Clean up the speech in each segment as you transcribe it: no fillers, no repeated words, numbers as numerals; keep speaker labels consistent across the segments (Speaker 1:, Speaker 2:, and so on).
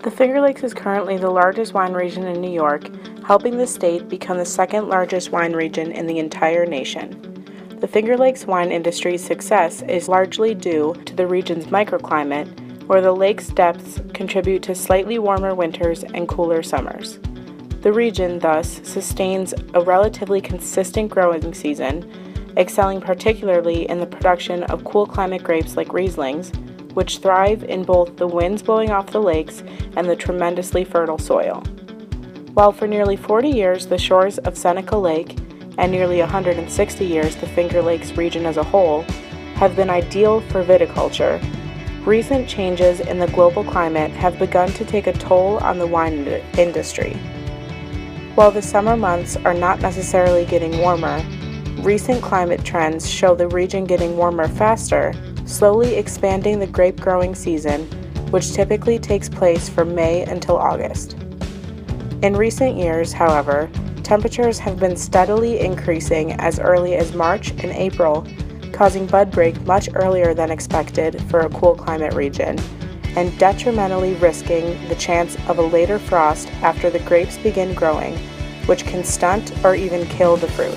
Speaker 1: The Finger Lakes is currently the largest wine region in New York, helping the state become the second largest wine region in the entire nation. The Finger Lakes wine industry's success is largely due to the region's microclimate, where the lake's depths contribute to slightly warmer winters and cooler summers. The region, thus, sustains a relatively consistent growing season, excelling particularly in the production of cool climate grapes like Rieslings, which thrive in both the winds blowing off the lakes and the tremendously fertile soil. While for nearly 40 years the shores of Seneca Lake, and nearly 160 years the Finger Lakes region as a whole, have been ideal for viticulture, recent changes in the global climate have begun to take a toll on the wine industry. While the summer months are not necessarily getting warmer, recent climate trends show the region getting warmer faster, slowly expanding the grape growing season, which typically takes place from May until August. In recent years, however, temperatures have been steadily increasing as early as March and April, causing bud break much earlier than expected for a cool climate region, and detrimentally risking the chance of a later frost after the grapes begin growing, which can stunt or even kill the fruit.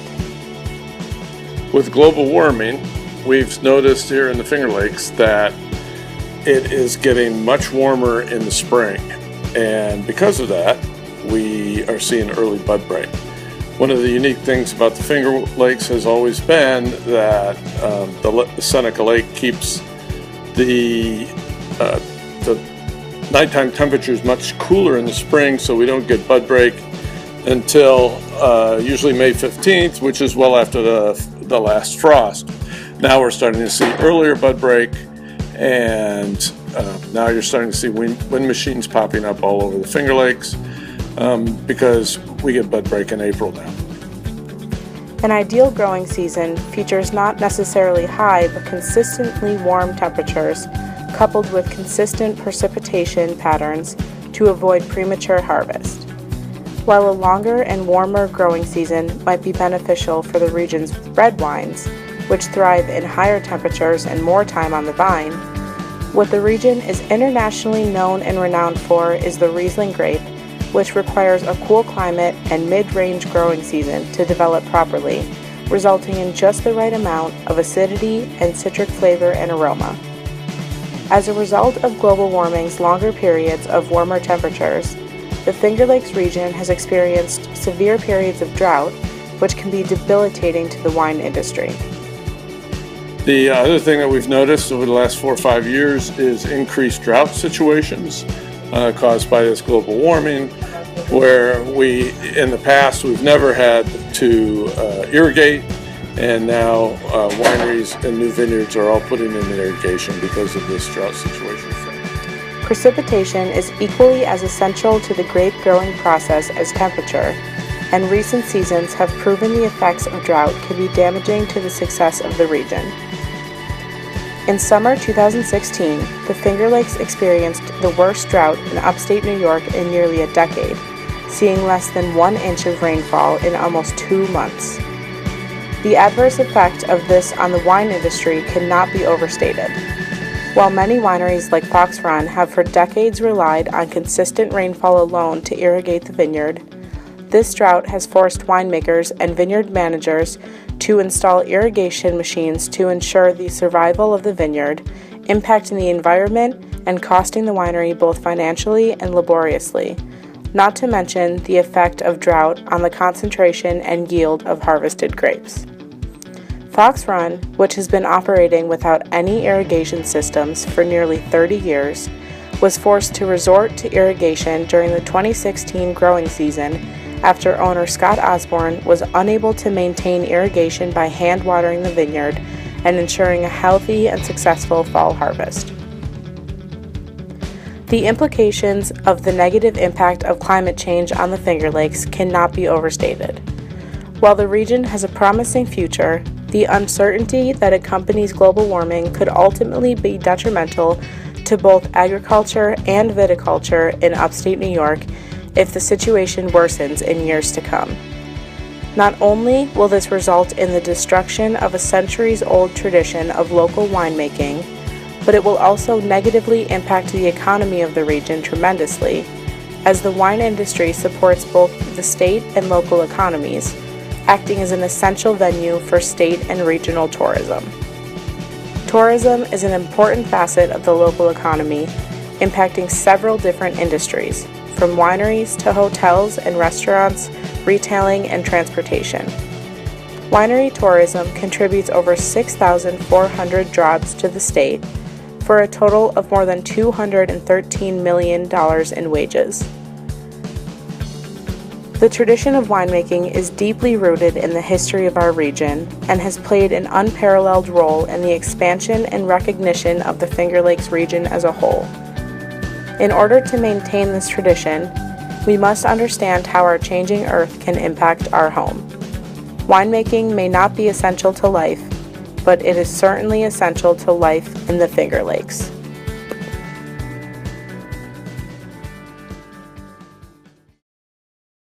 Speaker 2: With global warming, we've noticed here in the Finger Lakes that it is getting much warmer in the spring, and because of that, we are seeing early bud break. One of the unique things about the Finger Lakes has always been that the Seneca Lake keeps the nighttime temperatures much cooler in the spring, so we don't get bud break until usually May 15th, which is well after the last frost. Now we're starting to see earlier bud break, and now you're starting to see wind machines popping up all over the Finger Lakes because we get bud break in April now.
Speaker 1: An ideal growing season features not necessarily high but consistently warm temperatures coupled with consistent precipitation patterns to avoid premature harvest. While a longer and warmer growing season might be beneficial for the region's red wines, which thrive in higher temperatures and more time on the vine, what the region is internationally known and renowned for is the Riesling grape, which requires a cool climate and mid-range growing season to develop properly, resulting in just the right amount of acidity and citric flavor and aroma. As a result of global warming's longer periods of warmer temperatures, the Finger Lakes region has experienced severe periods of drought, which can be debilitating to the wine industry.
Speaker 2: The other thing that we've noticed over the last 4 or 5 years is increased drought situations caused by this global warming, where in the past we've never had to irrigate, and now wineries and new vineyards are all putting in irrigation because of this drought situation.
Speaker 1: Precipitation is equally as essential to the grape growing process as temperature, and recent seasons have proven the effects of drought can be damaging to the success of the region. In summer 2016, the Finger Lakes experienced the worst drought in upstate New York in nearly a decade, seeing less than 1 inch of rainfall in almost 2 months. The adverse effect of this on the wine industry cannot be overstated. While many wineries like Flx Wine have for decades relied on consistent rainfall alone to irrigate the vineyard, this drought has forced winemakers and vineyard managers to install irrigation machines to ensure the survival of the vineyard, impacting the environment and costing the winery both financially and laboriously, not to mention the effect of drought on the concentration and yield of harvested grapes. Flx Wine, which has been operating without any irrigation systems for nearly 30 years, was forced to resort to irrigation during the 2016 growing season after owner Scott Osborne was unable to maintain irrigation by hand watering the vineyard and ensuring a healthy and successful fall harvest. The implications of the negative impact of climate change on the Finger Lakes cannot be overstated. While the region has a promising future, the uncertainty that accompanies global warming could ultimately be detrimental to both agriculture and viticulture in upstate New York if the situation worsens in years to come. Not only will this result in the destruction of a centuries-old tradition of local winemaking, but it will also negatively impact the economy of the region tremendously, as the wine industry supports both the state and local economies, acting as an essential venue for state and regional tourism. Tourism is an important facet of the local economy, impacting several different industries, from wineries to hotels and restaurants, retailing, and transportation. Winery tourism contributes over 6,400 jobs to the state, for a total of more than $213 million in wages. The tradition of winemaking is deeply rooted in the history of our region and has played an unparalleled role in the expansion and recognition of the Finger Lakes region as a whole. In order to maintain this tradition, we must understand how our changing earth can impact our home. Winemaking may not be essential to life, but it is certainly essential to life in the Finger Lakes.